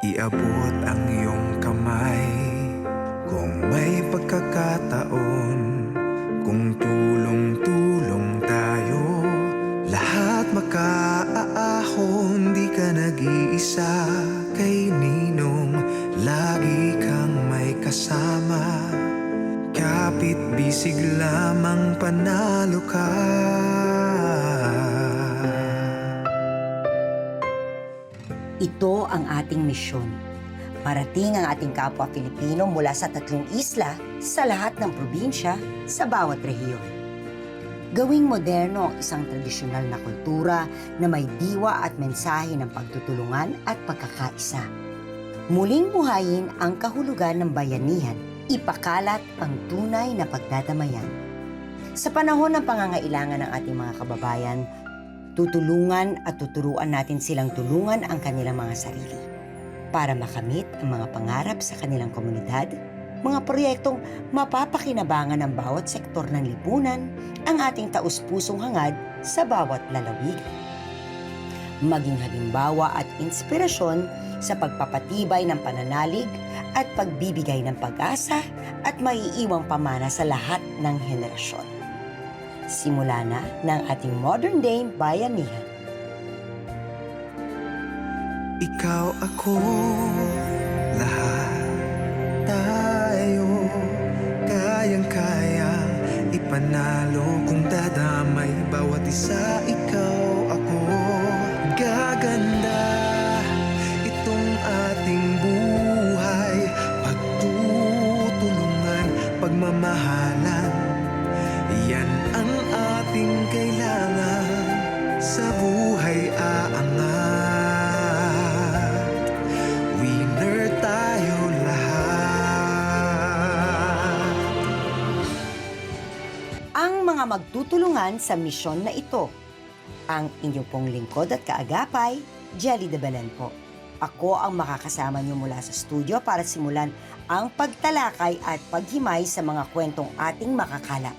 Iabot ang iyong kamay kung may pagkakataon. Kung tulong-tulong tayo, lahat makaaahon. Di ka nag-iisa kay Ninong, lagi kang may kasama. Kapit bisig lamang panalo ka. Ito ang ating misyon. Marating ang ating kapwa Pilipino mula sa 3 isla sa lahat ng probinsya sa bawat rehiyon. Gawing moderno ang isang tradisyonal na kultura na may diwa at mensahe ng pagtutulungan at pagkakaisa. Muling buhayin ang kahulugan ng bayanihan, ipakalat ang tunay na pagdadamayan. Sa panahon ng pangangailangan ng ating mga kababayan, tutulungan at tuturuan natin silang tulungan ang kanilang mga sarili para makamit ang mga pangarap sa kanilang komunidad, mga proyektong mapapakinabangan ng bawat sektor ng lipunan, ang ating taus-pusong hangad sa bawat lalawigan. Maging halimbawa at inspirasyon sa pagpapatibay ng pananalig at pagbibigay ng pag-asa at maiiwang pamana sa lahat ng henerasyon. Simula na ng ating modern day bayanihan. Ikaw, ako, lahat tayo kayang-kaya ipanalo kung dadamay bawat isa. Ikaw, ako, gaganda itong ating buhay. Pagtutulungan, pagmamahalan, yan ang ating kailangan sa buhay aangat. Winner tayo lahat. Ang mga magtutulungan sa misyon na ito. Ang inyong pong lingkod at kaagapay, Jelly de Belen po. Ako ang makakasama niyo mula sa studio para simulan ang pagtalakay at paghimay sa mga kwentong ating makakala.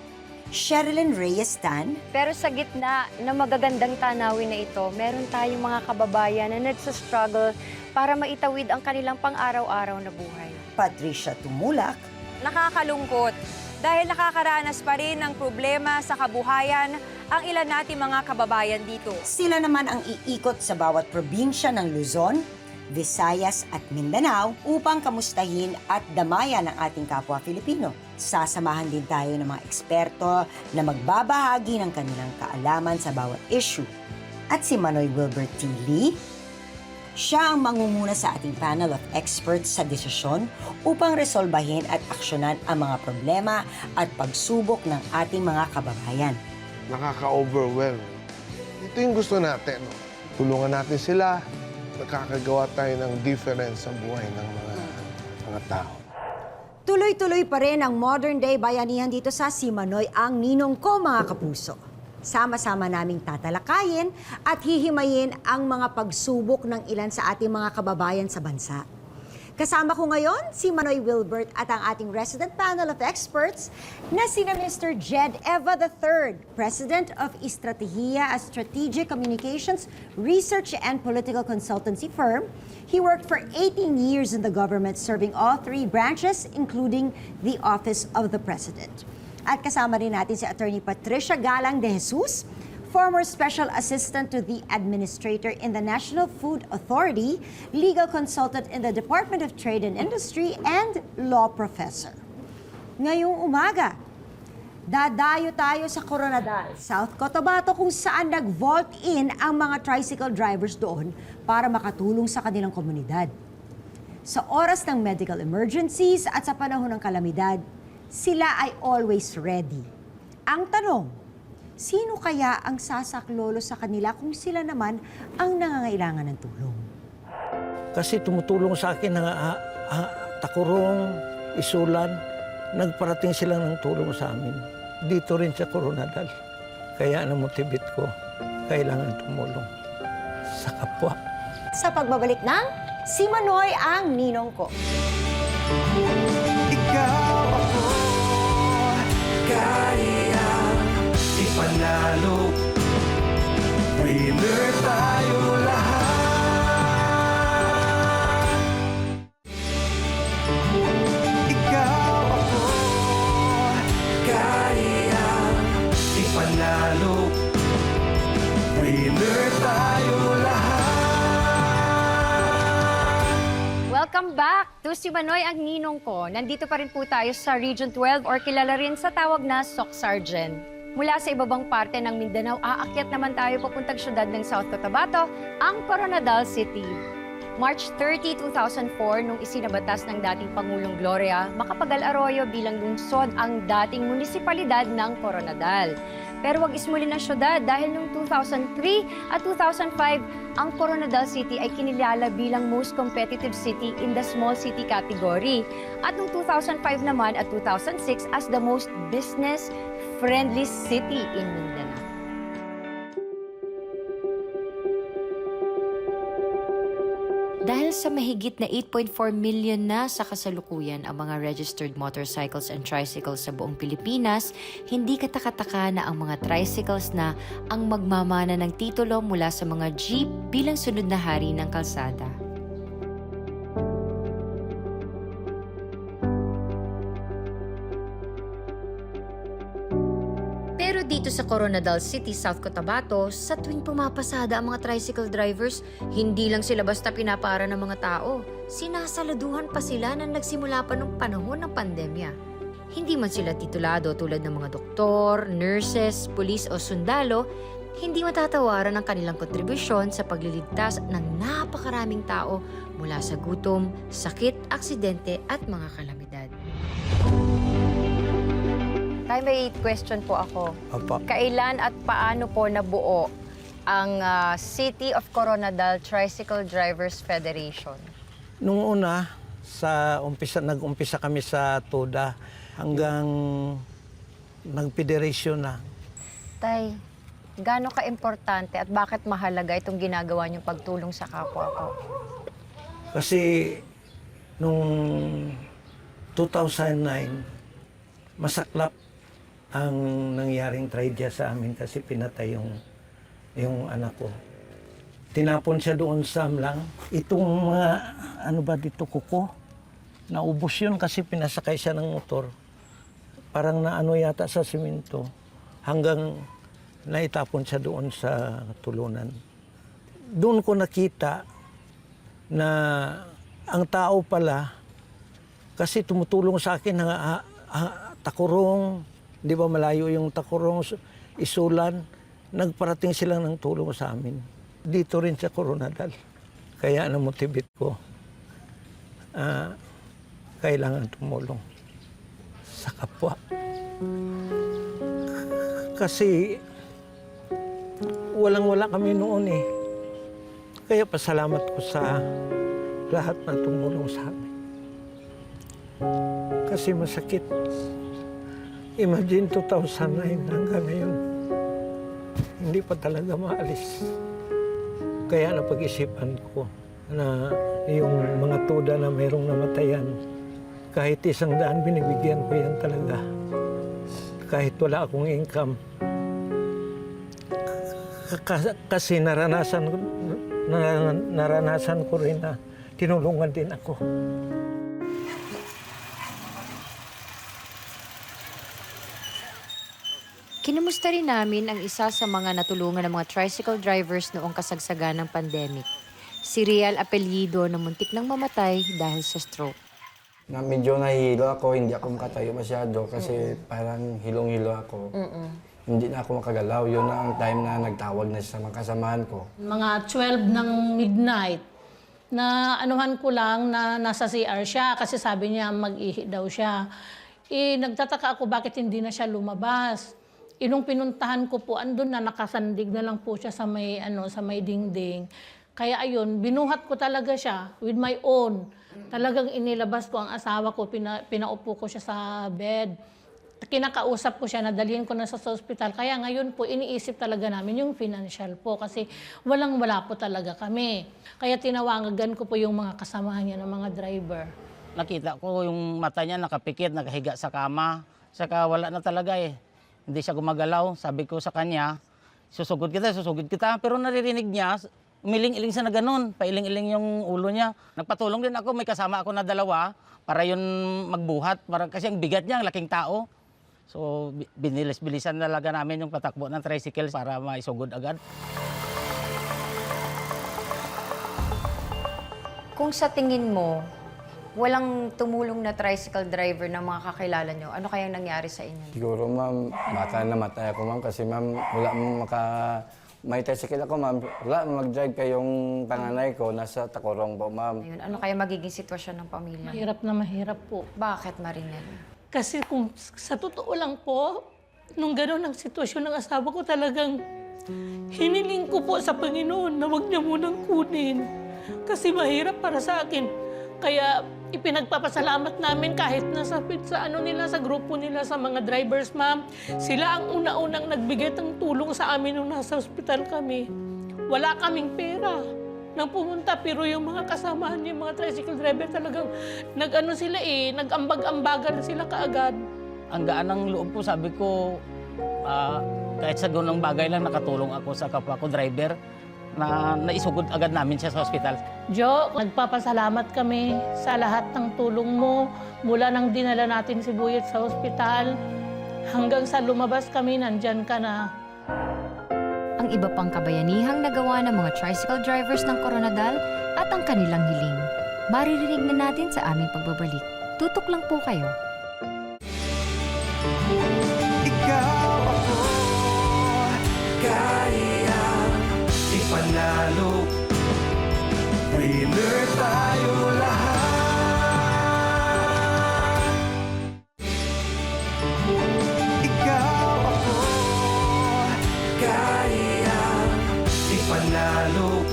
Sherilyn Reyes Tan. Pero sa gitna ng magagandang tanawin na ito, meron tayong mga kababayan na nagsastruggle para maitawid ang kanilang pang-araw-araw na buhay. Patricia Tumulak. Nakakalungkot dahil nakakaranas pa rin ng problema sa kabuhayan ang ilan nating mga kababayan dito. Sila naman ang iikot sa bawat probinsya ng Luzon, Visayas at Mindanao upang kamustahin at damayan ang ating kapwa Filipino. Sasamahan din tayo ng mga eksperto na magbabahagi ng kanilang kaalaman sa bawat issue. At si Manoy Wilbert T. Lee, siya ang mangunguna sa ating panel of experts sa desisyon upang resolbahin at aksyonan ang mga problema at pagsubok ng ating mga kababayan. Nakaka-overwhelm. Ito yung gusto natin. No? Tulungan natin sila. Nakakagawa tayo ng difference sa buhay ng mga tao. Tuloy-tuloy pa rin ang modern day bayanihan dito sa Si Manoy ang ninong ko, mga kapuso. Sama-sama naming tatalakayin at hihimayin ang mga pagsubok ng ilan sa ating mga kababayan sa bansa. Kasama ko ngayon si Manoy Wilbert at ang ating resident panel of experts na sina Mr. Jed Eva III, President of Estrategia, a strategic communications, research and political consultancy firm. He worked for 18 years in the government, serving all 3 branches, including the Office of the President. At kasama rin natin si Attorney Patricia Galang de Jesus, former Special Assistant to the Administrator in the National Food Authority, legal consultant in the Department of Trade and Industry, and law professor. Ngayong umaga, dadayo tayo sa Coronadal, South Cotabato, kung saan nag-vault in ang mga tricycle drivers doon para makatulong sa kanilang komunidad. Sa oras ng medical emergencies at sa panahon ng kalamidad, sila ay always ready. Ang tanong, sino kaya ang sasaklolo sa kanila kung sila naman ang nangangailangan ng tulong? Kasi tumutulong sa akin ng Takurong, Isulan, nagparating sila ng tulong sa amin. Dito rin sa Coronadal. Kaya namotivate ko, kailangan tumulong sa kapwa. Sa pagbabalik ng Si Manoy ang ninong ko. Ikaw, ako, kayang ipanalo. Winner tayo lahat. panalo. Winner tayo lahat. Welcome back to Simanoy ang ninong ko. Nandito pa rin po tayo sa Region 12 or kilala rin sa tawag na Soc Sargent. Mula sa ibabang parte ng Mindanao, aakyat naman tayo papuntang syudad ng South Cotabato, ang Coronadal City. March 30, 2004, nung isinabatas ng dating Pangulong Gloria Macapagal Arroyo bilang lungsod ang dating munisipalidad ng Coronadal. Pero wag ismulin ng syudad dahil noong 2003 at 2005, ang Coronadal City ay kinilala bilang most competitive city in the small city category. At noong 2005 naman at 2006 as the most business-friendly city in Mindanao. Dahil sa mahigit na 8.4 million na sa kasalukuyan ang mga registered motorcycles and tricycles sa buong Pilipinas, hindi katakataka na ang mga tricycles na ang magmamana ng titulo mula sa mga jeep bilang sunod na hari ng kalsada. Pero dito sa Coronadal City, South Cotabato, sa tuwing pumapasada ang mga tricycle drivers, hindi lang sila basta pinapaara ng mga tao. Sinasaladuhan pa sila na nagsimula pa nung panahon ng pandemya. Hindi man sila titulado tulad ng mga doktor, nurses, pulis o sundalo, hindi matatawaran ang kanilang kontribusyon sa pagliligtas ng napakaraming tao mula sa gutom, sakit, aksidente at mga kalamidad. Tay, may question po ako. Apa. Kailan at paano po nabuo ang City of Coronadal Tricycle Drivers Federation? Nung una, nag-umpisa kami sa TUDA hanggang nag-federation na. Tay, gaano ka-importante at bakit mahalaga itong ginagawa niyong pagtulong sa kapwa po? Kasi nung 2009, masaklap ang nangyaring tragedya sa amin kasi pinatay yung anak ko. Tinapon siya doon sa amlang. Itong mga, kuko, naubos yun kasi pinasakay siya ng motor. Parang naano yata sa simento hanggang naitapon siya doon sa tulunan. Doon ko nakita na ang tao pala, kasi tumutulong sa akin ng Takurong, di ba malayo yung Takurong, Isulan, nagparating sila ng tulong sa amin. Dito rin sa Coronadal. Kaya na-motivate ko, kailangan tumulong sa kapwa. Kasi walang-wala kami noon eh. Kaya pasalamat ko sa lahat na tumulong sa amin. Kasi masakit. Imagine 2009 hanggang ngayon, hindi pa talaga maalis. Kaya napag-isipan ko na yung mga tuda na mayroong namatayan, kahit 100 binibigyan ko yan talaga. Kahit wala akong income. Kasi naranasan ko rin na tinulungan din ako. Kinumusta rin namin ang isa sa mga natulungan ng mga tricycle drivers noong kasagsagan ng pandemic. Si Rial Apelyido na muntik nang mamatay dahil sa stroke. Na medyo nahihilo ako, hindi ako makatayo masyado kasi parang hilong-hilo ako. Hindi na ako makagalaw. Yun na ang time na nagtawag na siya sa mga kasamahan ko. Mga 12 ng midnight, na anuhan ko lang na nasa CR siya kasi sabi niya mag-ihi daw siya. Nagtataka ako bakit hindi na siya lumabas. Nung pinuntahan ko po, andun na nakasandig na lang po siya sa may, sa may dingding. Kaya ayun, binuhat ko talaga siya with my own. Talagang inilabas ko ang asawa ko, pinaupo ko siya sa bed. Kinakausap ko siya, nadalhin ko na sa hospital. Kaya ngayon po, iniisip talaga namin yung financial po kasi walang-wala po talaga kami. Kaya tinawagan ko po yung mga kasamahan niya ng mga driver. Nakita ko yung mata niya nakapikit, nakahiga sa kama. Saka wala na talaga eh. Hindi siya gumagalaw. Sabi ko sa kanya, susugod kita. Pero naririnig niya, umiling-iling siya na ganun. Pailing-iling yung ulo niya. Nagpatulong din ako, may kasama ako na 2 para yun magbuhat. Kasi ang bigat niya, ang laking tao. So binilis-bilisan talaga namin yung patakbo ng tricycle para maisugod agad. Kung sa tingin mo, walang tumulong na tricycle driver na mga kakilala nyo, ano kayang nangyari sa inyo? Siguro ma'am, baka namatay ako ma'am kasi ma'am, wala may tricycle ako ma'am, wala mag-drive kaya yung panganay ko, nasa Tacorong po ma'am. Ayun, ano kaya magiging sitwasyon ng pamilya? Mahirap na mahirap po. Bakit, Marinel? Kasi kung sa totoo lang po, nung gano'n ang sitwasyon ng asawa ko, talagang hiniling ko po sa Panginoon na huwag niya munang kunin. Kasi mahirap para sa akin. Kaya ipinagpapasalamat namin kahit nasa sa grupo nila, sa mga drivers, ma'am. Sila ang una-unang nagbigay ng tulong sa amin nung nasa ospital kami. Wala kaming pera nang pumunta, pero yung mga kasamahan niyo, yung mga tricycle driver, talagang nag-ambag-ambagan sila kaagad. Ang gaan ng loob ko, sabi ko, kahit sa ganung bagay lang nakatulong ako sa kapwa ko driver na naisugod agad namin siya sa ospital. Jo, nagpapasalamat kami sa lahat ng tulong mo mula nang dinala natin si Buyet sa ospital hanggang sa lumabas kami, nandyan ka na. Ang iba pang kabayanihang nagawa ng mga tricycle drivers ng Coronadal at ang kanilang hiling. Maririnig na natin sa aming pagbabalik. Tutok lang po kayo. Ikaw ako, kaya ipanalo. Winner tayo lahat. Ikaw ako, kaya ipanalo.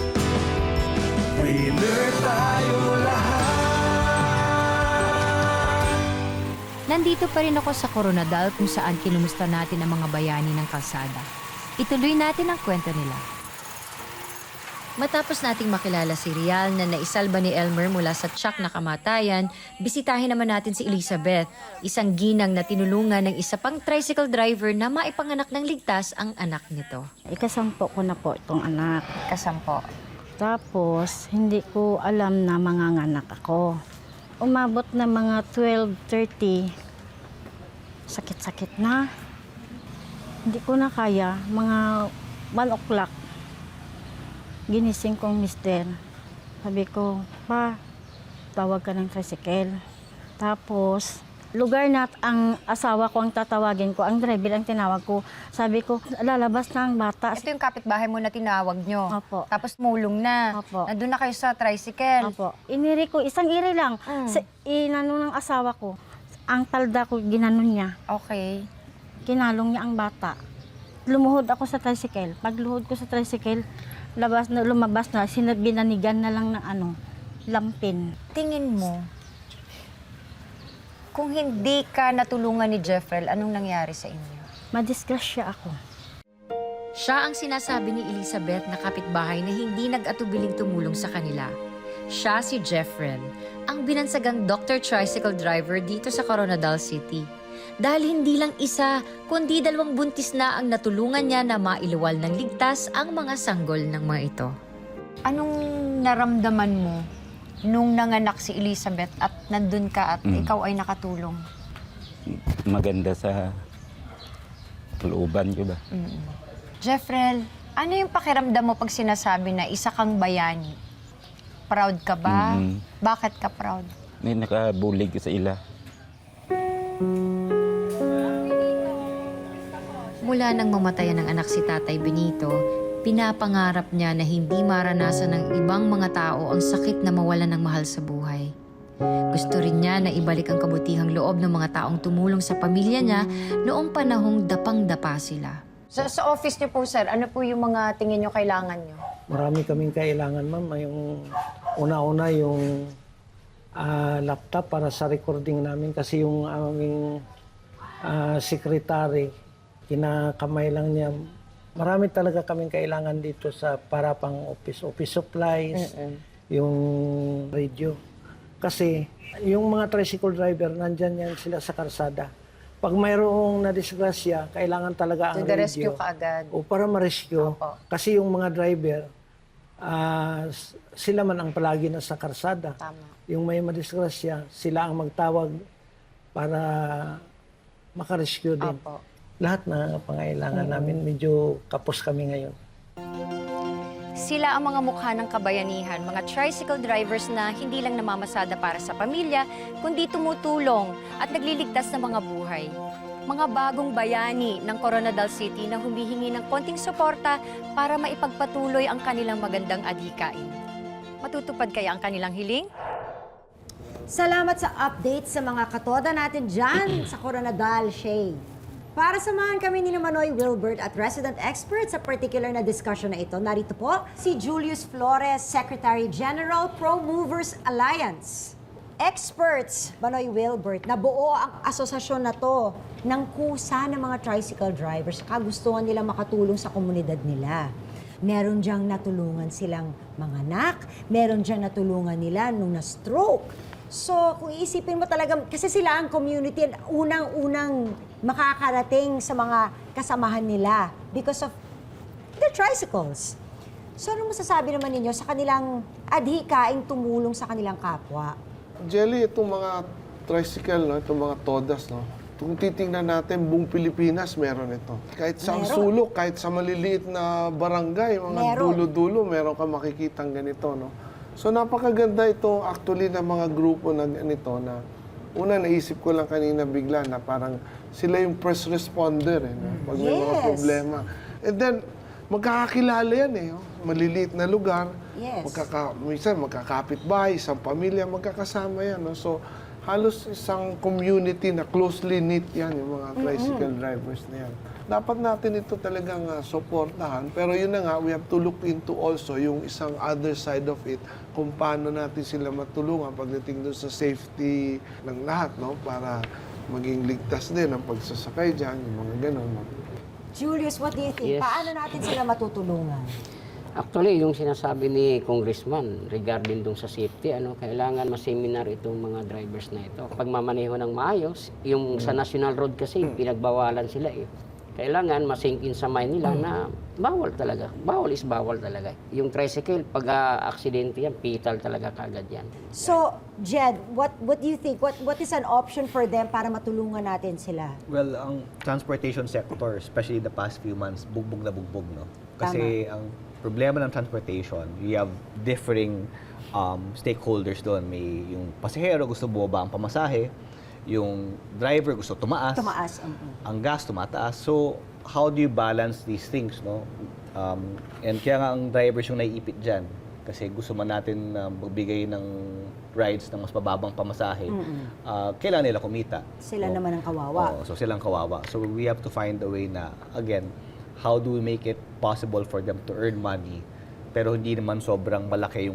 Winner tayo lahat. Nandito pa rin ako sa Coronadal kung saan kinumusta natin ang mga bayani ng kalsada. Ituloy natin ang kwento nila. Matapos nating makilala si Rial na naisalba ni Elmer mula sa tiyak na kamatayan, bisitahin naman natin si Elizabeth, isang ginang na tinulungan ng isa pang tricycle driver na maipanganak ng ligtas ang anak nito. Ikasampo ko na po itong anak. Kasampo. Tapos, hindi ko alam na manganganak ako. Umabot na mga 12:30. Sakit-sakit na. Hindi ko na kaya. Mga 1 o'clock. Ginising kong mister. Sabi ko, pa, tawag ka ng tricycle. Tapos, lugar na ang asawa ko ang tatawagin ko, ang driver ang tinawag ko. Sabi ko, lalabas na ang bata. Ito yung kapitbahay mo na tinawag nyo. Opo. Tapos mulong na. Opo. Nandun na kayo sa tricycle. Opo. Iniri ko, isang iri lang. Inano ng asawa ko. Ang palda ko, ginanon niya. Okay. Kinalong niya ang bata. Lumuhod ako sa tricycle. Pagluhod ko sa tricycle, lumabas na, binanigan na lang ng lampin. Tingin mo, kung hindi ka natulungan ni Jeffrel, anong nangyari sa inyo? Madisgrasya ako. Siya ang sinasabi ni Elizabeth na kapitbahay na hindi nag-atubiling tumulong sa kanila. Siya si Jeffrel, ang binansagang Dr. Tricycle Driver dito sa Coronadal City. Dahil hindi lang isa, kundi 2 buntis na ang natulungan niya na mailuwal ng ligtas ang mga sanggol ng mga ito. Anong naramdaman mo nung nanganak si Elizabeth at nandun ka at ikaw ay nakatulong? Maganda sa looban ko ba? Jeffrel, ano yung pakiramdam mo pag sinasabi na isa kang bayani? Proud ka ba? Bakit ka proud? May nakabulig ko sa ila. Mula nang mamatayan ng anak si Tatay Benito, pinapangarap niya na hindi maranasan ng ibang mga tao ang sakit na mawalan ng mahal sa buhay. Gusto rin niya na ibalik ang kabutihang loob ng mga taong tumulong sa pamilya niya noong panahong dapang-dapa sila. Sa office niyo po, sir, ano po yung mga tingin niyo kailangan niyo? Marami kaming kailangan, ma'am. Yung una-una yung laptop para sa recording namin kasi yung aming secretary, kinakamay lang niya. Marami talaga kaming kailangan dito sa para pang office supplies, yung radio. Kasi yung mga tricycle driver, nandyan yan sila sa karsada. Pag mayroong nadisgrasya, kailangan talaga ang radio. rescue ka agad. O para ma-rescue. Opo. Kasi yung mga driver, sila man ang palagi na sa karsada. Tama. Yung may madisgrasya, sila ang magtawag para makarescue din. Opo. Lahat na pangailangan namin, medyo kapos kami ngayon. Sila ang mga mukha ng kabayanihan, mga tricycle drivers na hindi lang namamasada para sa pamilya, kundi tumutulong at nagliligtas ng mga buhay. Mga bagong bayani ng Coronadal City na humihingi ng konting suporta para maipagpatuloy ang kanilang magandang adhikain. Matutupad kaya ang kanilang hiling? Salamat sa update sa mga katoda natin dyan sa Coronadal, Shay. Para samahan kami ni Manoy Wilbert at resident expert sa particular na discussion na ito, narito po si Julius Flores, Secretary General, Pro Movers Alliance. Experts, Manoy Wilbert, nabuo ang asosasyon na to ng kusa ng mga tricycle drivers. Kagustuhan nila makatulong sa komunidad nila. Meron diyang natulungan silang mga anak, meron diyang natulungan nila nung na-stroke. So, kung iisipin mo talaga, kasi sila ang community, unang-unang makakarating sa mga kasamahan nila because of their tricycles. So, ano masasabi naman ninyo sa kanilang adhikaing tumulong sa kanilang kapwa? Jelly, itong mga tricycle, no, itong mga todas, no, kung titingnan natin, buong Pilipinas meron ito. Kahit sa sulok, kahit sa maliliit na barangay, mga dulo-dulo, meron ka makikitang ganito, no. So napakaganda ito actually ng mga grupo na ganito na una naisip ko lang kanina bigla na parang sila yung first responder no? Pag may mga problema. And then magkakakilala yan oh. Maliliit na lugar, minsan magkakapit bahay, isang pamilya magkakasama yan. No? So halos isang community na closely knit yan yung mga tricycle drivers na yan. Dapat natin ito talagang suportahan. Pero yun na nga, we have to look into also yung isang other side of it, kung paano natin sila matulungan pagdating doon sa safety ng lahat, no? Para maging ligtas din ang pagsasakay dyan, yung mga ganun. No? Julius, what do you think? Yes. Paano natin sila matutulungan? Actually, yung sinasabi ni Congressman regarding dun sa safety, kailangan ma-seminar itong mga drivers na ito. Pagmamaneho ng maayos, yung sa National Road kasi, pinagbawalan sila eh. Kailangan ma-sink in sa mind nila na bawal talaga. Bawal is bawal talaga. Yung tricycle, pag aksidente yan, pital talaga kagad yan. So, Jed, what do you think? What is an option for them para matulungan natin sila? Well, ang transportation sector, especially the past few months, bugbog na bugbog, no? Kasi ang problema ng transportation, you have differing stakeholders doon. May yung pasahero gusto bumaba ang pamasahe, yung driver gusto tumaas, ang gas tumataas. So, how do you balance these things, no? And kaya nga ang drivers yung naiipit dyan. Kasi gusto man natin magbigay ng rides ng mas mababang pamasahe, kailangan nila kumita. Sila naman ang kawawa. So, silang kawawa. So, we have to find a way na, again, how do we make it possible for them to earn money pero hindi naman sobrang malaki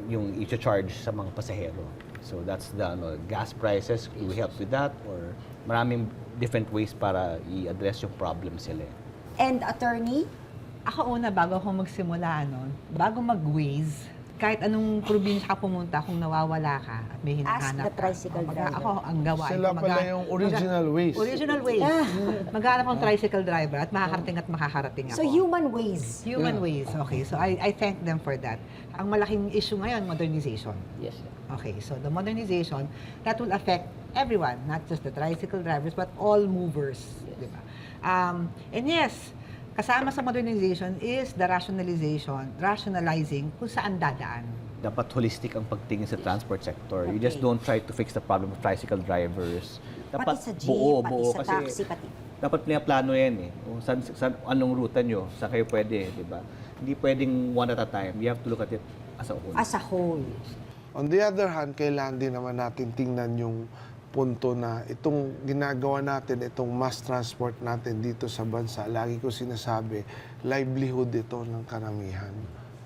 yung i-charge sa mga pasahero. So that's the gas prices, we help with that or maraming different ways para i-address yung problem sila. And attorney? Ako una, bago ako magsimula, bago mag-Waze, kahit anong probinsya ka pumunta, kung nawawala ka at may hinahanap Ask the tricycle driver. Ako ang gawain. Sila pala yung original Waze. Original Waze. Maghanap akong tricycle driver at makakarating ako. So human ways. Human ways, okay. So I thank them for that. Ang malaking issue ngayon, modernization. Yes, sir. Okay, so the modernization, that will affect everyone, not just the tricycle drivers, but all movers. Yes. Diba? And yes, kasama sa modernization is the rationalizing kung saan dadaan. Dapat holistic ang pagtingin sa transport sector. You just don't try to fix the problem of tricycle drivers. Dapat Pati sa jeep, buo, pati buo. sa Kasi taxi, pati. dapat plano yan eh. Kung anong ruta nyo, saan kayo pwede, di ba? Hindi pwedeng one at a time. You have to look at it as a whole. As a whole. On the other hand, kailangan din naman natin tingnan yung punto na itong ginagawa natin, itong mass transport natin dito sa bansa, lagi ko sinasabi, livelihood ito ng karamihan.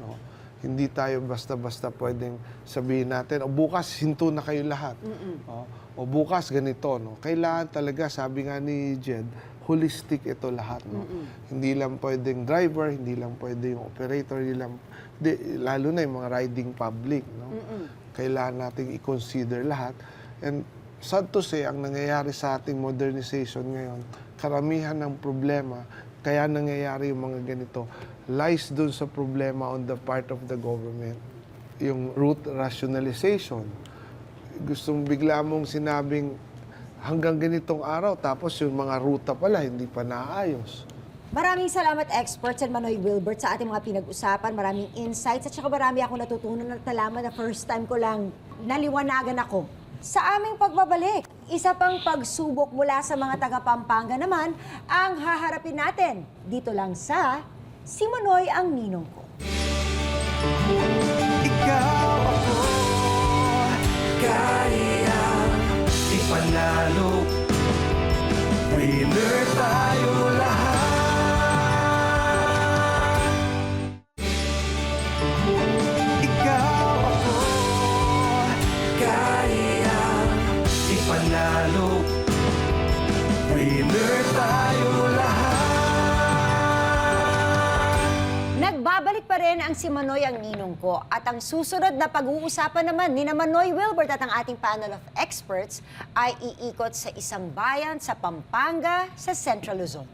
No? Hindi tayo basta-basta pwedeng sabihin natin, o bukas hinto na kayo lahat. O bukas ganito. No? Kailangan talaga, sabi nga ni Jed, holistic ito lahat. No? Hindi lang pwedeng driver, hindi lang pwedeng operator, lalo na yung mga riding public. No? Kailangan nating i-consider lahat. And sad to say, ang nangyayari sa ating modernization ngayon, karamihan ng problema, kaya nangyayari yung mga ganito, lies dun sa problema on the part of the government. Yung route rationalization. Gustong bigla mong sinabing hanggang ganitong araw, tapos yung mga ruta pala, hindi pa naayos. Maraming salamat, experts and Manoy Wilbert, sa ating mga pinag-usapan. Maraming insights at saka marami akong natutunan at nalaman na first time ko lang naliwanagan ako. Sa aming pagbabalik, isa pang pagsubok mula sa mga taga-Pampanga naman ang haharapin natin. Dito lang sa Si Manoy ang Ninong Ko. Ikaw ako, kaya ipanalo. Winner tayo lahat. Ikaw ako, kaya ipanalo. Winner tayo lahat. Nagbabalik pa rin ang Si Manoy ang Ninong Ko. At ang susunod na pag-uusapan naman ni Manoy Wilbert at ang ating panel of experts ay iikot sa isang bayan sa Pampanga sa Central Luzon.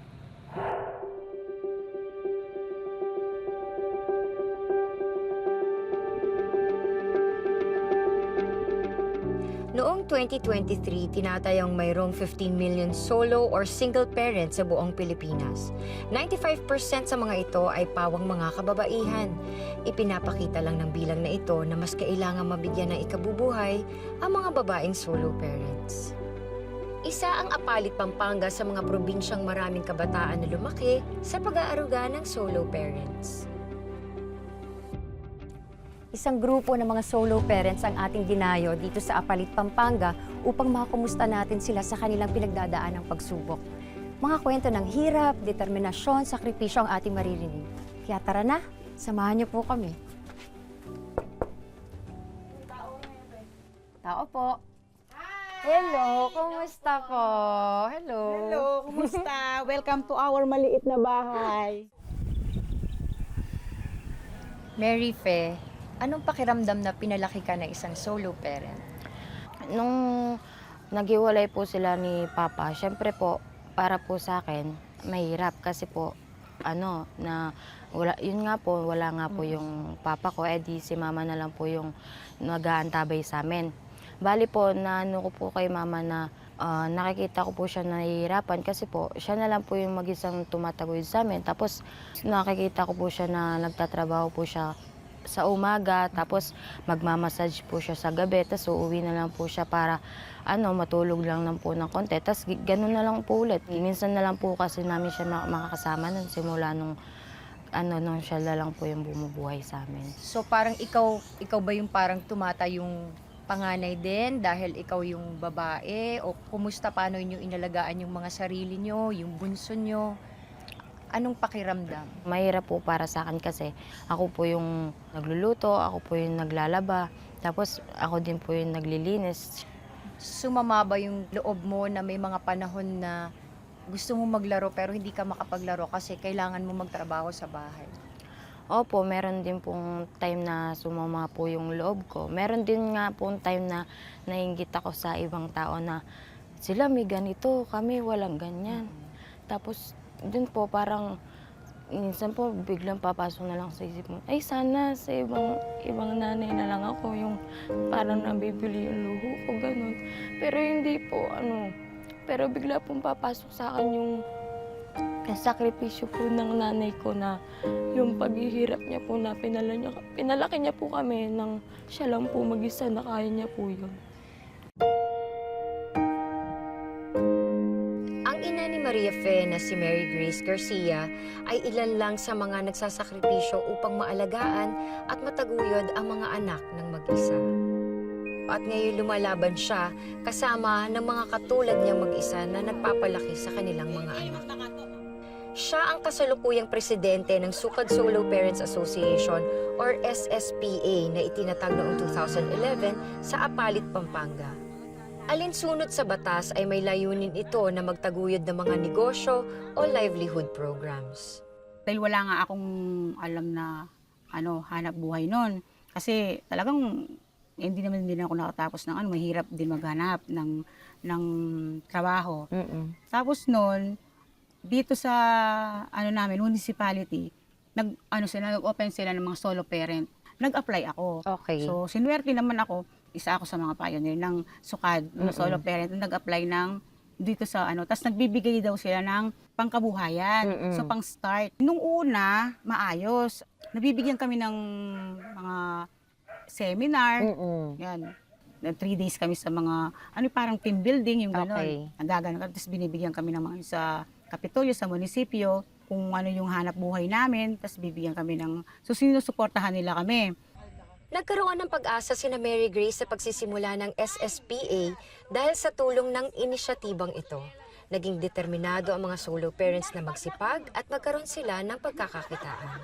Noong 2023, tinatayang mayroong 15 million solo or single parents sa buong Pilipinas. 95% sa mga ito ay pawang mga kababaihan. Ipinapakita lang ng bilang na ito na mas kailangan mabigyan ng ikabubuhay ang mga babaeng solo parents. Isa ang Apalit, Pampanga sa mga probinsyang maraming kabataan na lumaki sa pag-aaruga ng solo parents. Isang grupo ng mga solo parents ang ating dinayo dito sa Apalit, Pampanga upang makumusta natin sila sa kanilang pinagdadaan ng pagsubok. Mga kwento ng hirap, determinasyon, sakripisyo ang ating maririnig. Kaya tara na, samahan niyo po kami. Tao po. Hello, kumusta po? Hello. Hello, kumusta? Welcome to our maliit na bahay. Mary Fe, anong pakiramdam na pinalaki ka na isang solo parent? Nung naghiwalay po sila ni Papa, syempre po, para po sa akin, mahirap kasi po, yun nga po, wala nga po yung Papa ko, di si Mama na lang po yung nag-aantabay sa amin. Bali po, naano ko po kay Mama na nakikita ko po siya nahihirapan kasi po, siya na lang po yung mag-isang tumataguyod sa amin. Tapos nakikita ko po siya na nagtatrabaho po siya sa umaga, tapos magmamassage po siya sa gabi, tapos uuwi na lang po siya para matulog lang po ng konti. Tapos ganun na lang po ulit. Minsan na lang po kasi namin siya makakasama nun simula nung siya na lang po yung bumubuhay sa amin. So parang ikaw ba yung parang tumata yung panganay din dahil ikaw yung babae? O kumusta, paano inyo inalagaan yung mga sarili nyo, yung bunso nyo? Anong pakiramdam? Mahirap po para sa akin kasi ako po yung nagluluto, ako po yung naglalaba, tapos ako din po yung naglilinis. Sumama ba yung loob mo na may mga panahon na gusto mo maglaro pero hindi ka makapaglaro kasi kailangan mo magtrabaho sa bahay? Opo, meron din pong time na sumama po yung loob ko. Meron din nga pong time na naiinggit ako sa ibang tao na sila may ganito, kami walang ganyan. Tapos dun po parang minsan po biglang papasok na lang sa isip mo, ay sana sa ibang nanay na lang ako, yung parang nabibili yung luho ko, ganun. Pero hindi po, pero bigla pong papasok sa akin yung sakripisyo po ng nanay ko na yung paghihirap niya po na pinalaki niya po kami nang siya lang po mag-isa na kaya niya po yun. Ang ina ni Maria Fe na si Mary Grace Garcia ay ilan lang sa mga nagsasakripisyo upang maalagaan at mataguyod ang mga anak ng mag-isa. At ngayon lumalaban siya kasama ng mga katulad niyang mag-isa na nagpapalaki sa kanilang mga anak. Siya ang kasalukuyang presidente ng Sukad Solo Parents Association or SSPA na itinatag noong 2011 sa Apalit, Pampanga. Alinsunod sa batas ay may layunin ito na magtaguyod ng mga negosyo o livelihood programs. Dahil wala nga akong alam na hanap buhay noon. Kasi talagang hindi naman din ako nakatapos ng mahirap din maghanap ng trabaho. Tapos noon, dito sa namin, municipality, nag-open sila ng mga solo parent. Nag-apply ako. Okay. So, sinuwerte naman ako. isa ako sa mga pioneer ng SUKAD, solo parent, nag-apply ng dito sa tapos nagbibigay daw sila ng pangkabuhayan. So pang start. Nung una, maayos. Nabibigyan kami ng mga seminar. Yan. 3 days kami sa mga, parang team building, yung gano'n. Okay. Nagagano, tapos binibigyan kami ng mga sa Kapitolyo, sa munisipyo, kung ano yung hanap buhay namin, tapos bibigyan kami ng, so sinusuportahan nila kami. Nagkaroon ng pag-asa sina Mary Grace sa pagsisimula ng SSPA dahil sa tulong ng inisyatibang ito. Naging determinado ang mga solo parents na magsipag at magkaroon sila ng pagkakakitaan.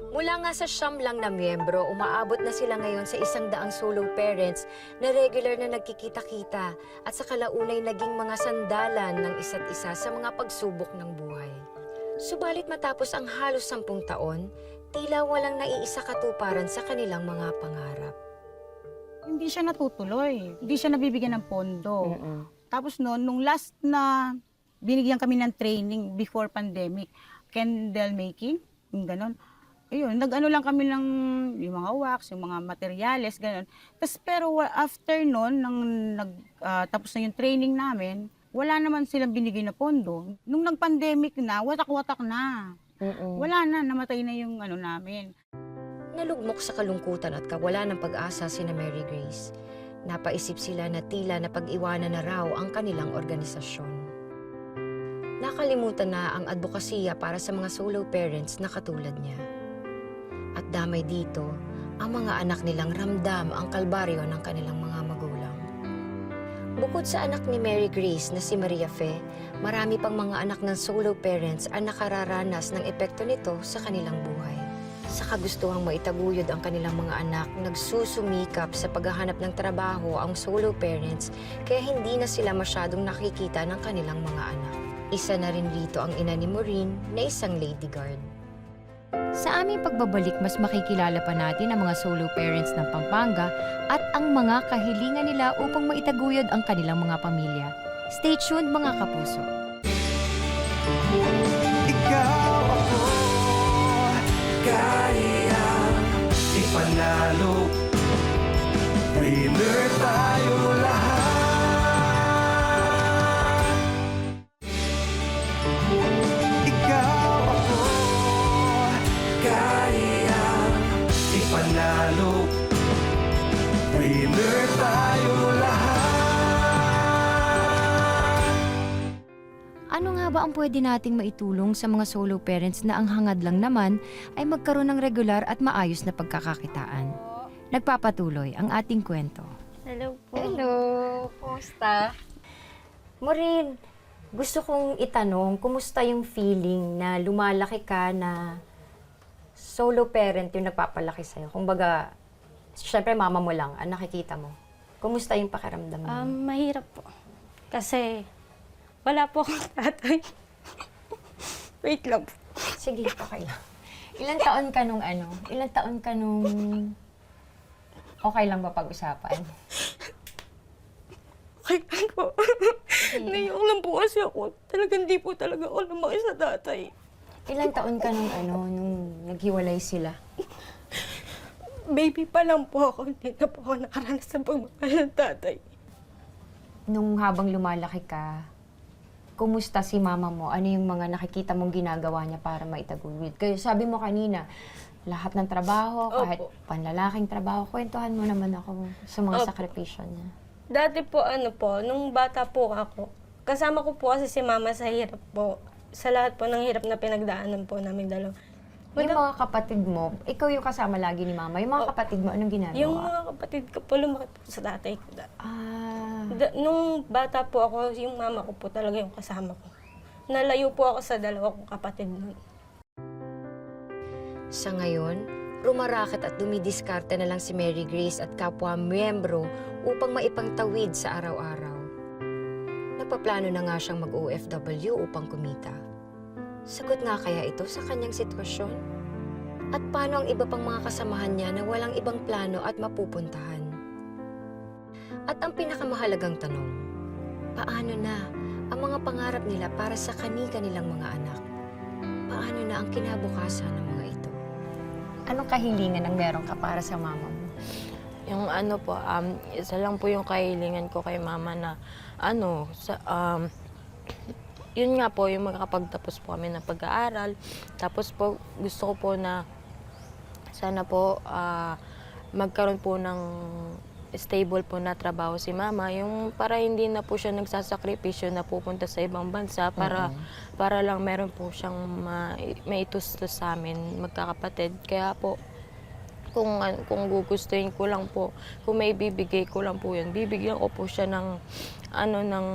Mula nga sa 9 lang na miyembro, umaabot na sila ngayon sa 100 solo parents na regular na nagkikita-kita at sa kalaunay naging mga sandalan ng isa't isa sa mga pagsubok ng buhay. Subalit matapos ang halos 10 taon, tila walang naiisa katuparan sa kanilang mga pangarap. Hindi siya natutuloy. Hindi siya nabibigyan ng pondo. Tapos nung last na binigyan kami ng training before pandemic, candle making, yung gano'n. Ayun, nag-ano lang kami ng yung mga wax, yung mga materyales, gano'n. Tapos pero after nun, tapos na yung training namin, wala naman silang binigay na pondo. Nung nag-pandemic na, watak-watak na. Wala na, namatay na yung namin. Nalugmok sa kalungkutan at kawalan ng pag-asa sina Mary Grace. Napaisip sila na tila na pag-iwanan na raw ang kanilang organisasyon. Nakalimutan na ang advokasya para sa mga solo parents na katulad niya. At damay dito, ang mga anak nilang ramdam ang kalbaryo ng kanilang mga magulang. Bukod sa anak ni Mary Grace na si Maria Fe, marami pang mga anak ng solo parents ang nakararanas ng epekto nito sa kanilang buhay. Sa kagustuhang maitaguyod ang kanilang mga anak, nagsusumikap sa paghahanap ng trabaho ang solo parents kaya hindi na sila masyadong nakikita ng kanilang mga anak. Isa na rin rito ang ina ni Maureen na isang lady guard. Sa aming pagbabalik, mas makikilala pa natin ang mga solo parents ng Pampanga at ang mga kahilingan nila upang maitaguyod ang kanilang mga pamilya. Stay tuned mga kapuso. Ikaw ako kaya ipanalo. Winner tayo lahat. Ikaw ako kaya ipanalo. Winner tayo lahat. Ano nga ba ang pwede nating maitulong sa mga solo parents na ang hangad lang naman ay magkaroon ng regular at maayos na pagkakakitaan? Nagpapatuloy ang ating kwento. Hello po. Hello! Kumusta? Maureen, gusto kong itanong, kumusta yung feeling na lumalaki ka na solo parent yung nagpapalaki sa'yo? Kung baga, syempre mama mo lang, ang nakikita mo. Kumusta yung pakiramdam mo? Mahirap po. Kasi wala po akong tatay. Wait lang po. Sige, okay lang. Ilang taon ka nung okay lang ba pag-usapan? Okay lang po. Naiyak lang po kasi ako. Talagang di po talaga ako lumaki sa tatay. Ilang taon ka nung naghiwalay sila? Baby pa lang po ako. Hindi na po ako nakaranas sa pagmamahal ng tatay. Nung habang lumalaki ka, kumusta si mama mo? Ano yung mga nakikita mong ginagawa niya para maitaguyod? Kaya sabi mo kanina, lahat ng trabaho, kahit panlalaking trabaho, kwentuhan mo naman ako sa mga sakripisyo niya. Dati po, nung bata po ako, kasama ko po kasi si mama sa hirap po. Sa lahat po ng hirap na pinagdaanan po namin dalawa. Yung mga kapatid mo, ikaw yung kasama lagi ni mama. Yung mga kapatid mo, anong ginagawa? Yung mga kapatid ko po, lumaki po sa tatay ko. Nung bata po ako, yung mama ko po talaga yung kasama ko. Nalayo po ako sa dalawa kong kapatid nun. Sa ngayon, rumaraket at dumidiskarte na lang si Mary Grace at kapwa miyembro upang maipangtawid sa araw-araw. Nagpaplano na nga siyang mag-OFW upang kumita. Sagot nga kaya ito sa kanyang sitwasyon? At paano ang iba pang mga kasamahan niya na walang ibang plano at mapupuntahan? At ang pinakamahalagang tanong, paano na ang mga pangarap nila para sa kanilang mga anak? Paano na ang kinabukasan ng mga ito? Anong kahilingan ang meron ka para sa mama mo? Yung ano po, isa lang po yung kahilingan ko kay mama na yun nga po, yung makakapagtapos po kami ng pag-aaral. Tapos po, gusto ko po na sana po magkaroon po ng stable po na trabaho si mama. Yung para hindi na po siya nagsasakripisyo na pupunta sa ibang bansa para lang meron po siyang maitustos sa amin, magkakapatid. Kaya po, kung gugustuhin ko lang po, kung may bibigay ko lang po yun, bibigyan ko po siya ng ng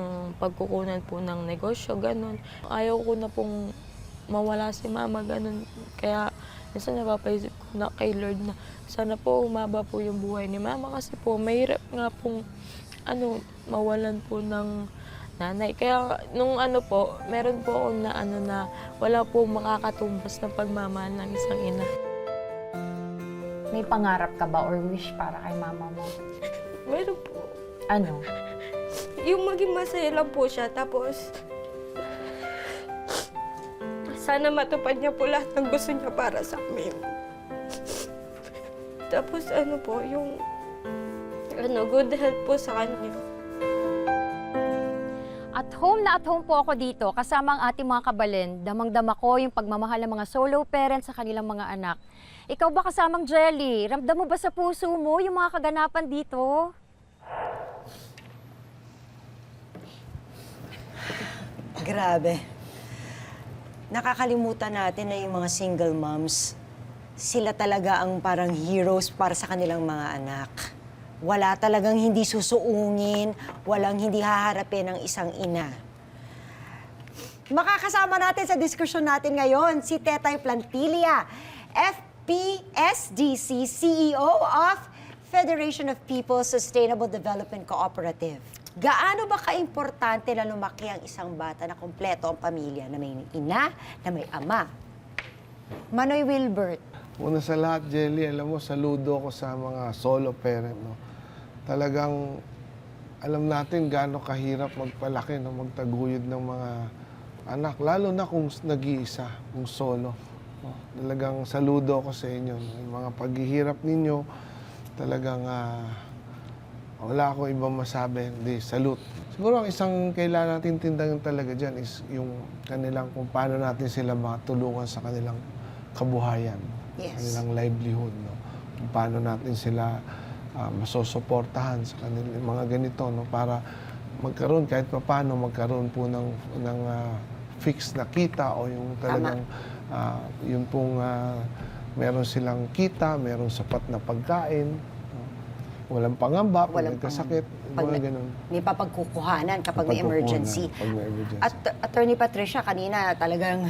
pagkukunan po ng negosyo, ganun. Ayaw ko na pong mawala si mama, ganun. Kaya minsan napapaisip ko na kay Lord na sana po umaba po yung buhay ni mama kasi po mahirap nga pong mawalan po ng nanay. Kaya nung po, meron po ako na na wala po makakatumbas ng pagmamahal ng isang ina. May pangarap ka ba or wish para kay mama mo? Meron po. Ano? Yung maging masaya lang po siya, tapos sana matupad niya po lahat ng gusto niya para sa amin. Tapos po, yung good health po sa kanya. At home po ako dito kasama ang ating mga kabalin. Damang-dama ko yung pagmamahal ng mga solo parents sa kanilang mga anak. Ikaw ba kasamang Jelly? Ramdam mo ba sa puso mo yung mga kaganapan dito? Grabe. Nakakalimutan natin na yung mga single moms, sila talaga ang parang heroes para sa kanilang mga anak. Wala talagang hindi susuungin, walang hindi haharapin ng isang ina. Makakasama natin sa diskusyon natin ngayon si Tetay Plantilla, FPSDC CEO of Federation of People's Sustainable Development Cooperative. Gaano ba kaimportante na lumaki ang isang bata na kumpleto ang pamilya, na may ina, na may ama? Manoy Wilbert. Una sa lahat, Jelly, alam mo, saludo ko sa mga solo parent. No? Talagang alam natin gaano kahirap magpalaki, no? Magtaguyod ng mga anak. Lalo na kung nag-iisa, kung solo. No? Talagang saludo ko sa inyo. No? Yung mga paghihirap ninyo, talagang wala akong ibang masabi, hindi, salute. Siguro ang isang kailangan natin tindahan talaga dyan is yung kanilang, kung paano natin sila matulungan sa kanilang kabuhayan, kanilang livelihood. No? Kung paano natin sila masusuportahan sa kanilang mga ganito, no? Para magkaroon, kahit pa paano, magkaroon po ng fixed na kita o yung talagang, yung pong meron silang kita, meron sapat na pagkain, walang pangamba, walang kasakit, mga ganun. May papagkukuhanan kapag may emergency. At Attorney Patricia, kanina talagang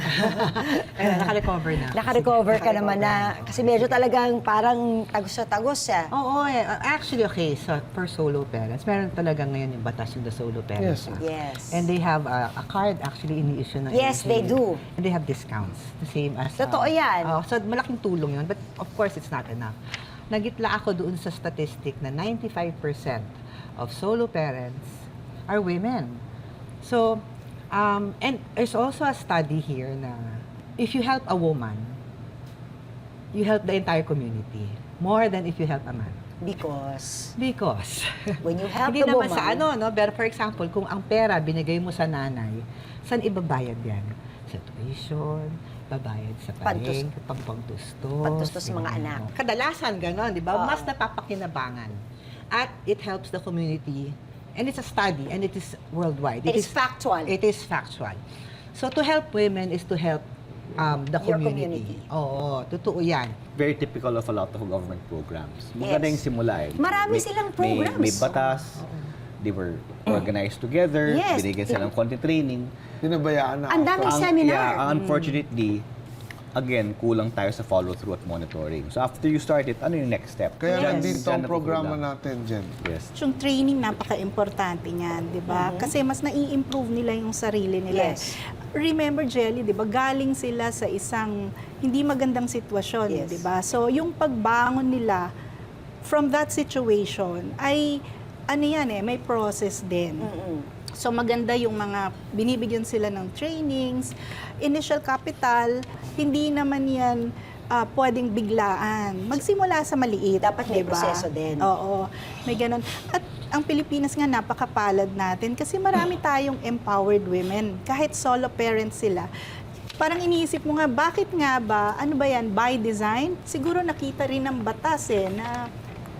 naka-recover na. Naka-recover ka naman na. Kasi medyo talagang parang tagos sa tagos. Oo, actually, okay. So, for solo parents, meron talaga ngayon yung batas yung the solo parents. Yes. And they have a card actually ini-issue ng Yes, they do. And they have discounts. The same as... Totoo yan. So, malaking tulong yun. But of course, it's not enough. Nagitla ako doon sa statistic na 95% of solo parents are women. So, and there's also a study here na if you help a woman, you help the entire community more than if you help a man. Because when you help hindi the naman woman, sa no? Pero for example, kung ang pera binigay mo sa nanay, saan ibabayad yan? Sa tuition, babayad sa palengke, pangtustos. Pantustos sa mga anak. Kadalasan gano'n, di ba? Mas napapakinabangan. At it helps the community. And it's a study, and it is worldwide. It is factual. It is factual. So to help women is to help the community. Oo, totoo yan. Very typical of a lot of government programs. Maganda yung simula eh. Marami silang programs. May batas. They were organized together. Yes. Binigyan silang content training. Dinabayaan na. Ang daming seminar. Unfortunately, again, kulang tayo sa follow-through at monitoring. So after you start it, ano yung next step? Kaya nandito ang programa natin, Jen. Yes. Yung training, napaka-importante niyan, di ba? Kasi mas nai-improve nila yung sarili nila. Yes. Remember, Jelly, di ba? Galing sila sa isang hindi magandang sitwasyon, di ba? So, yung pagbangon nila from that situation ay, may process din. So maganda yung mga binibigyan sila ng trainings, initial capital, hindi naman yan pwedeng biglaan. Magsimula sa maliit. Dapat may diba? proseso din. Oo, may ganun. At ang Pilipinas nga napakapalad natin kasi marami tayong empowered women. Kahit solo parents sila, parang iniisip mo nga, bakit nga ba, ano ba yan, by design? Siguro nakita rin ng batas na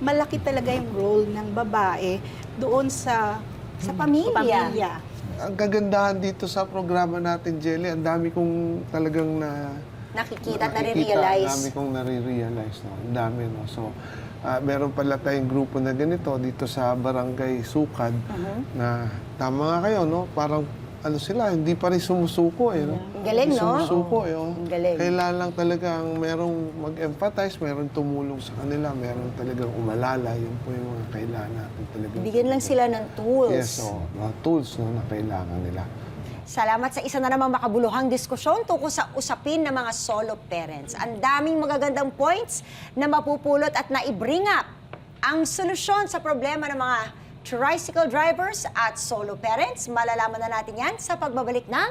malaki talaga yung role ng babae doon sa pamilya. Ang kagandahan dito sa programa natin, Jelly, ang dami kong talagang Nakikita at nare-realize. Ang dami kong nare-realize. No? Ang dami. No? So, meron pala tayong grupo na ganito dito sa Barangay Sukad na tama nga kayo, no? Parang ano sila, hindi pa rin sumusuko eh. No? Galing, no? Sumusuko eh. Oh. Galing. Kailangan lang talagang merong mag-empathize, merong tumulong sa kanila, merong talagang umalala. Yun po yung mga kailangan natin talaga. Bigyan lang sila ng tools. Yes, mga tools no, na kailangan nila. Salamat sa isa na namang makabuluhang diskusyon tungkol sa usapin ng mga solo parents. Ang daming magagandang points na mapupulot at na-bring up ang solusyon sa problema ng mga tricycle drivers at solo parents. Malalaman na natin yan sa pagbabalik ng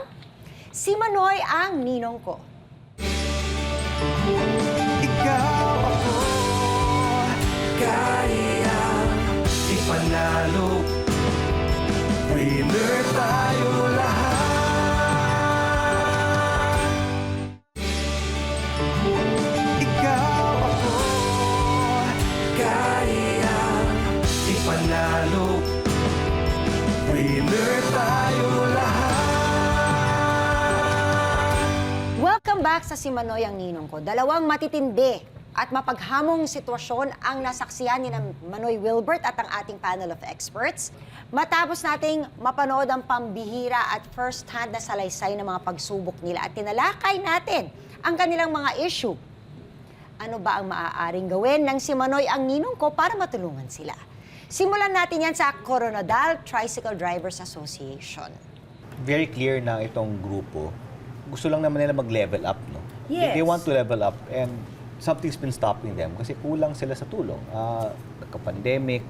Si Manoy ang Ninong Ko. Ikaw ako, kaya ipanalo. Winner tayo lahat. Ikaw ako, kaya ipanalo. Winner tayo lahat. Welcome back sa Si Manoy ang Ninong Ko. Dalawang matitindi at mapaghamong sitwasyon ang nasaksihan ni Manoy Wilbert at ang ating panel of experts. Matapos nating mapanood ang pambihira at first-hand na salaysay ng mga pagsubok nila at tinalakay natin ang kanilang mga issue. Ano ba ang maaaring gawin ng Si Manoy ang Ninong Ko para matulungan sila? Simulan natin yan sa Coronadal Tricycle Drivers Association. Very clear na itong grupo. Gusto lang naman nila mag-level up, no? Yes. They want to level up and something's been stopping them kasi kulang sila sa tulong. Nagka-pandemic,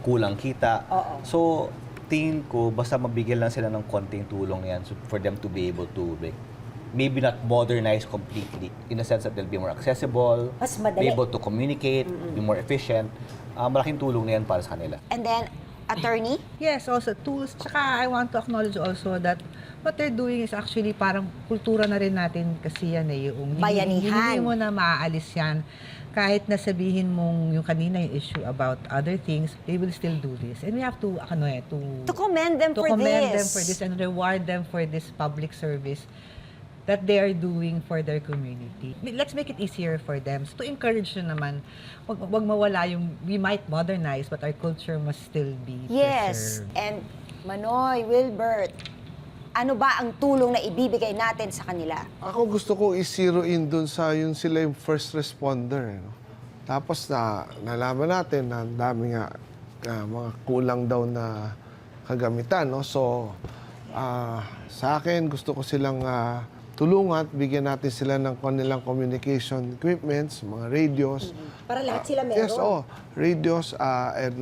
kulang kita. So, tingin ko, basta mabigyan lang sila ng konting tulong yan for them to be able to maybe not modernize completely in the sense that they'll be more accessible, Mas madali. be able to communicate, be more efficient. Malaking tulong na yan para sa kanila. And then, attorney? Yes, also tools. Tsaka I want to acknowledge also that what they're doing is actually parang kultura na rin natin kasi yan eh. Yung Bayanihan. Hindi mo na maaalis yan. Kahit na sabihin mong yung kanina yung issue about other things, they will still do this. And we have to, To commend them for this and reward them for this public service that they are doing for their community. Let's make it easier for them. So, to encourage nyo naman, wag mawala yung, we might modernize, but our culture must still be Yes. preserved. And Manoy, Wilbert, ano ba ang tulong na ibibigay natin sa kanila? Ako gusto ko i-zero in dun sa yun sila yung first responder. No? Tapos nalaman natin na ang dami nga mga kulang daw na kagamitan. No? So, sa akin, gusto ko silang tulungan at bigyan natin sila ng kanilang communication equipments, mga radios. Para lahat sila meron? Yes, radios and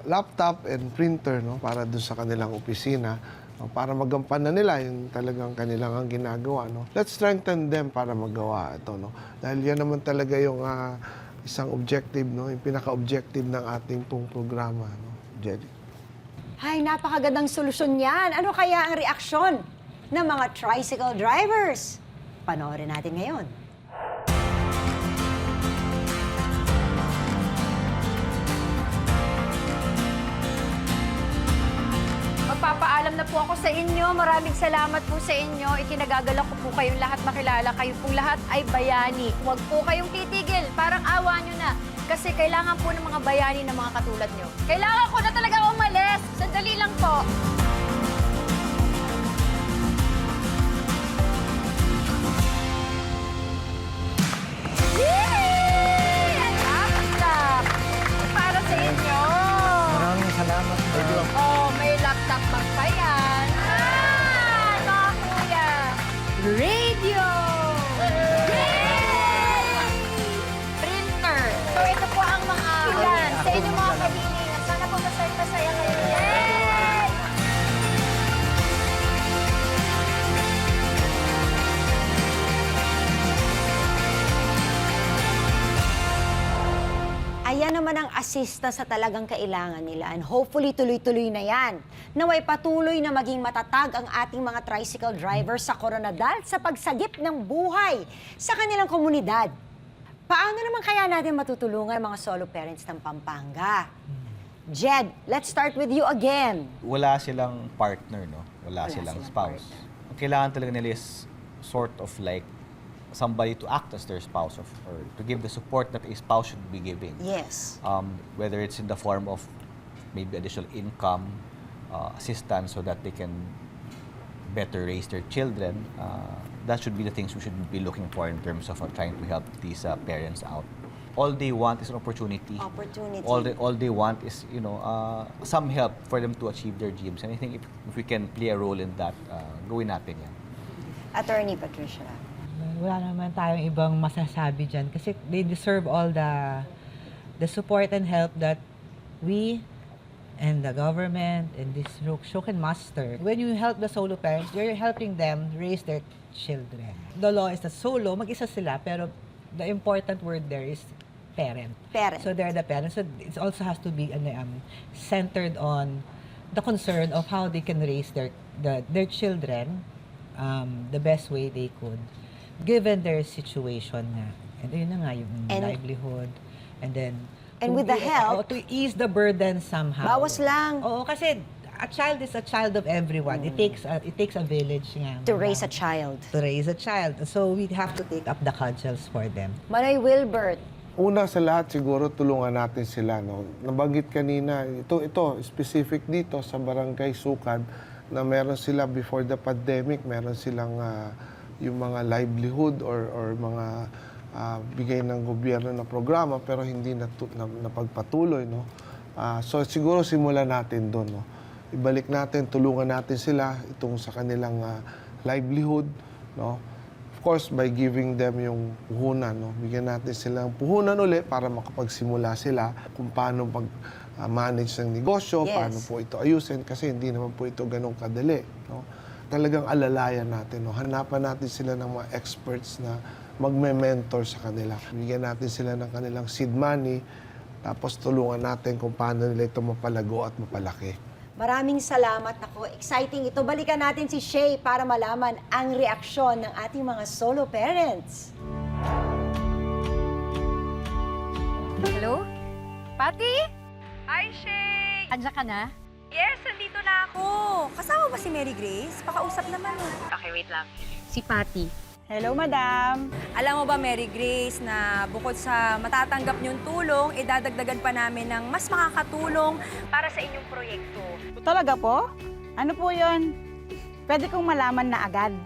laptop and printer no? Para dun sa kanilang opisina. Para magampanan nila yung talagang kanilang ang ginagawa. No? Let's strengthen them para magawa ito. No? Dahil yan naman talaga yung isang objective, no? Yung pinaka-objective ng ating pong programa. No? Jelly. Ay, napakagandang solusyon yan. Ano kaya ang reaksyon ng mga tricycle drivers? Panoorin natin ngayon. Magpapaalam na po ako sa inyo. Maraming salamat po sa inyo. Ikinagagalak ko po kayong lahat makilala. Kayo pong lahat ay bayani. Huwag po kayong titigil. Parang awa nyo na. Kasi kailangan po ng mga bayani ng mga katulad nyo. Kailangan ko na talaga umalis. Sandali lang po. Yay! Ang laptop! Para sa inyo. Maraming salamat. Oh, may laptop bag pa yan. Mga kuya. Radio! Yay! Printer. So, ito po ang mga ulan sa inyong mga kahilingan. Sana po masaya kayo. Yay! mag-assista sa talagang kailangan nila. And hopefully, tuloy-tuloy na yan. Naway patuloy na maging matatag ang ating mga tricycle drivers sa Coronadal sa pagsagip ng buhay sa kanilang komunidad. Paano naman kaya natin matutulungan ang mga solo parents ng Pampanga? Jed, let's start with you again. Wala silang partner, no? Wala silang spouse. Ang kailangan talaga nila is sort of like somebody to act as their spouse or to give the support that a spouse should be giving. Yes. Whether it's in the form of maybe additional income, assistance so that they can better raise their children. That should be the things we should be looking for in terms of trying to help these parents out. All they want is an opportunity. All they want is, you know, some help for them to achieve their dreams. And I think if we can play a role in that, gawin natin yan. Attorney Patricia. Wala naman tayong ibang masasabi dyan kasi they deserve all the support and help that we and the government and this show can muster. When you help the solo parents, you're helping them raise their children. The law is that solo, mag-isa sila, pero the important word there is parent. Parent. So they're the parents. So it also has to be centered on the concern of how they can raise their children the best way they could, given their situation na. And yun na nga, yung livelihood. And then, and with the help, to ease the burden somehow. Bawas lang. Oo, kasi a child is a child of everyone. It takes a village nga. To raise a child. To raise a child. So we have to take up the cudgels for them. Manoy Wilbert. Una sa lahat, siguro tulungan natin sila. No? Nabanggit kanina, ito, specific dito sa Barangay Sukad, na meron sila before the pandemic, meron silang yung mga livelihood or mga bigay ng gobyerno na programa, pero hindi napagpatuloy. No? So siguro simulan natin doon. No? Ibalik natin, tulungan natin sila itong sa kanilang livelihood. No? Of course, by giving them yung puhunan, no? Bigyan natin silang puhunan uli para makapagsimula sila kung paano manage ng negosyo, paano po ito ayusin, kasi hindi naman po ito ganun kadali. No? Talagang alalayan natin, no? Hanapan natin sila ng mga experts na magme-mentor sa kanila. Bigyan natin sila ng kanilang seed money, tapos tulungan natin kung paano nila ito mapalago at mapalaki. Maraming salamat. Ako, exciting ito. Balikan natin si Shay para malaman ang reaksyon ng ating mga solo parents. Hello? Pati? Hi, Shay! Andiyan ka na? Yes, nandito na ako. Kasama ba si Mary Grace? Pakausap naman. Okay, wait lang. Si Pati. Hello, madam. Alam mo ba, Mary Grace, na bukod sa matatanggap niyong tulong, idadagdagan pa namin ng mas makakatulong para sa inyong proyekto. Talaga po? Ano po yon? Pwede kong malaman na agad.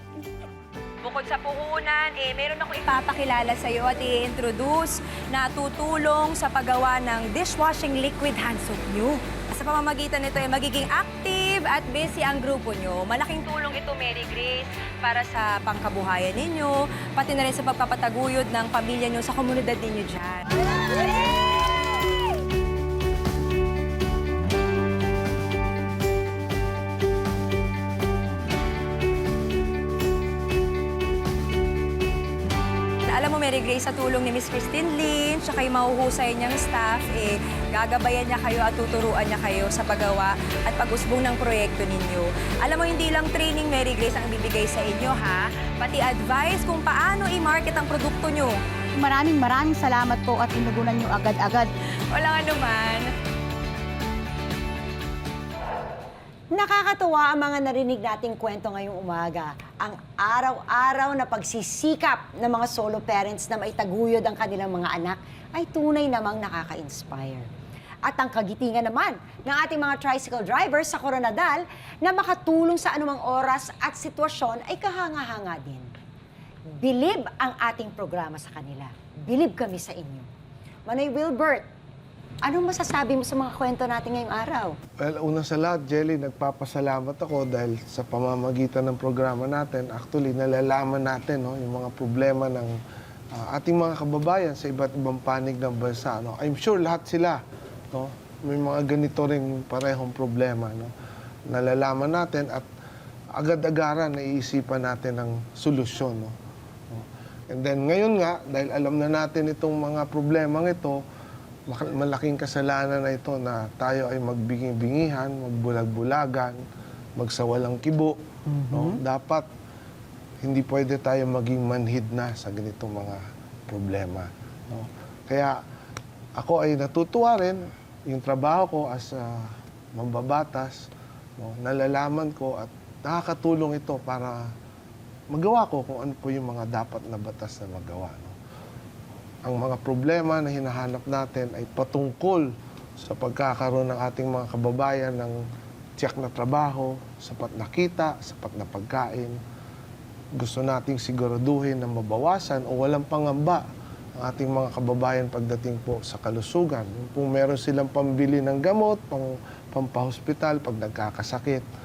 Bukod sa puhunan, meron akong ipapakilala sa iyo at i-introduce na tutulong sa paggawa ng dishwashing liquid hand soap niyo. Sa pamamagitan nito, magiging active at busy ang grupo nyo. Malaking tulong ito, Mary Grace, para sa pangkabuhayan ninyo, pati na rin sa pagpapataguyod ng pamilya nyo sa komunidad ninyo dyan. Alam mo, Mary Grace, sa tulong ni Miss Christine Lin, tsaka yung mahuhusay niyang staff, gagabayan niya kayo at tuturuan niya kayo sa paggawa at pag-usbong ng proyekto ninyo. Alam mo, hindi lang training, Mary Grace, ang bibigay sa inyo, ha? Pati advice kung paano i-market ang produkto nyo. Maraming salamat po at inugunan niyo agad-agad. Walang anuman. Nakakatuwa ang mga narinig nating kwento ngayong umaga. Ang araw-araw na pagsisikap ng mga solo parents na maitaguyod ang kanilang mga anak ay tunay namang nakaka-inspire. At ang kagitingan naman ng ating mga tricycle drivers sa Coronadal na makatulong sa anumang oras at sitwasyon ay kahanga-hanga din. Bilib ang ating programa sa kanila. Bilib kami sa inyo. Manoy Wilbert, anong masasabi mo sa mga kwento natin ngayong araw? Well, una sa lahat, Jelly, nagpapasalamat ako dahil sa pamamagitan ng programa natin, actually, nalalaman natin yung mga problema ng ating mga kababayan sa iba't ibang panig ng bansa. No? I'm sure lahat sila, no? May mga ganito ring parehong problema. No? Nalalaman natin at agad-agaran naiisipan natin ng solusyon. No? And then ngayon nga, dahil alam na natin itong mga problemang ito, malaking kasalanan na ito na tayo ay magbingi-bingihan, magbulag-bulagan, magsawalang kibo. No? Dapat hindi pwede tayo maging manhid na sa ganitong mga problema. No? Kaya ako ay natutuwa rin yung trabaho ko as mambabatas. No? Nalalaman ko at nakakatulong ito para magawa ko kung ano po yung mga dapat na batas na magawa. No? Ang mga problema na hinahanap natin ay patungkol sa pagkakaroon ng ating mga kababayan ng tiyak na trabaho, sapat na kita, sapat na pagkain. Gusto nating siguraduhin na mabawasan o walang pangamba ang ating mga kababayan pagdating po sa kalusugan. Kung meron silang pambili ng gamot, pampahospital, pag nagkakasakit.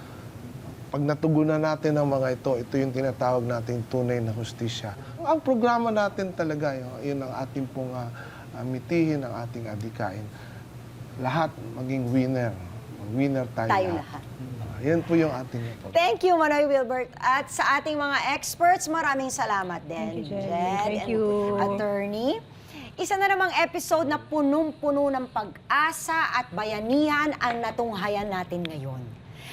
Pag natugunan natin ang mga ito yung tinatawag nating tunay na hustisya. Ang programa natin talaga, yun ang ating pong mitihin, ang ating adikain. Lahat maging winner. Winner tayo lahat. Yan po yung ating ito. Thank you, Manoy Wilbert. At sa ating mga experts, maraming salamat din. Thank you, Jenny. Jed Thank and you. Attorney. Isa na namang episode na punong-puno ng pag-asa at bayanihan ang natunghayan natin ngayon.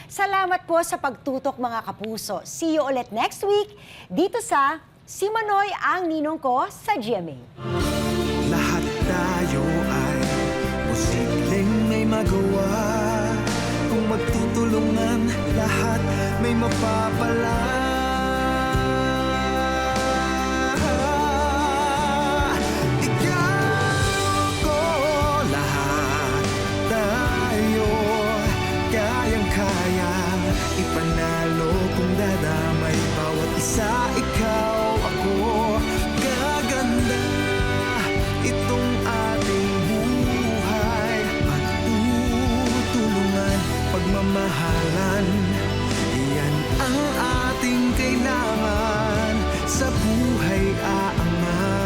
Salamat po sa pagtutok mga kapuso. See you ulit next week dito sa Si Manoy ang Ninong Ko sa GMA. Lahat tayo ay posibleng may magawa. Kung magtutulungan, lahat may mapapala. Ikaw ko, lahat tayo kayang-kaya ipanalo kung dadamay bawat isa. Ikaw, ako, gaganda itong ating buhay. Magtutulungan, pagmamahalan, yan ang ating kailangan. Sa buhay aangat,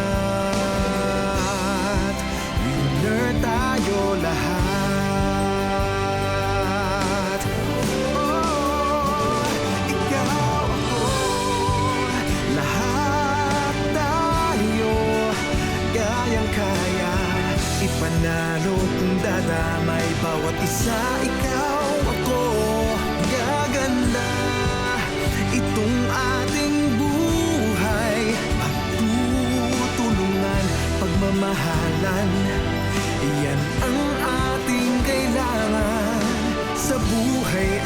winner tayo lahat. Oh, ikaw, ako, lahat tayo kayang-kaya ipanalo kung dadamay bawat isa. Ikaw, ako, gaganda itong ating buhay. Magtutulungan, pagmamahalan, yan ang ating kailangan. Sa buhay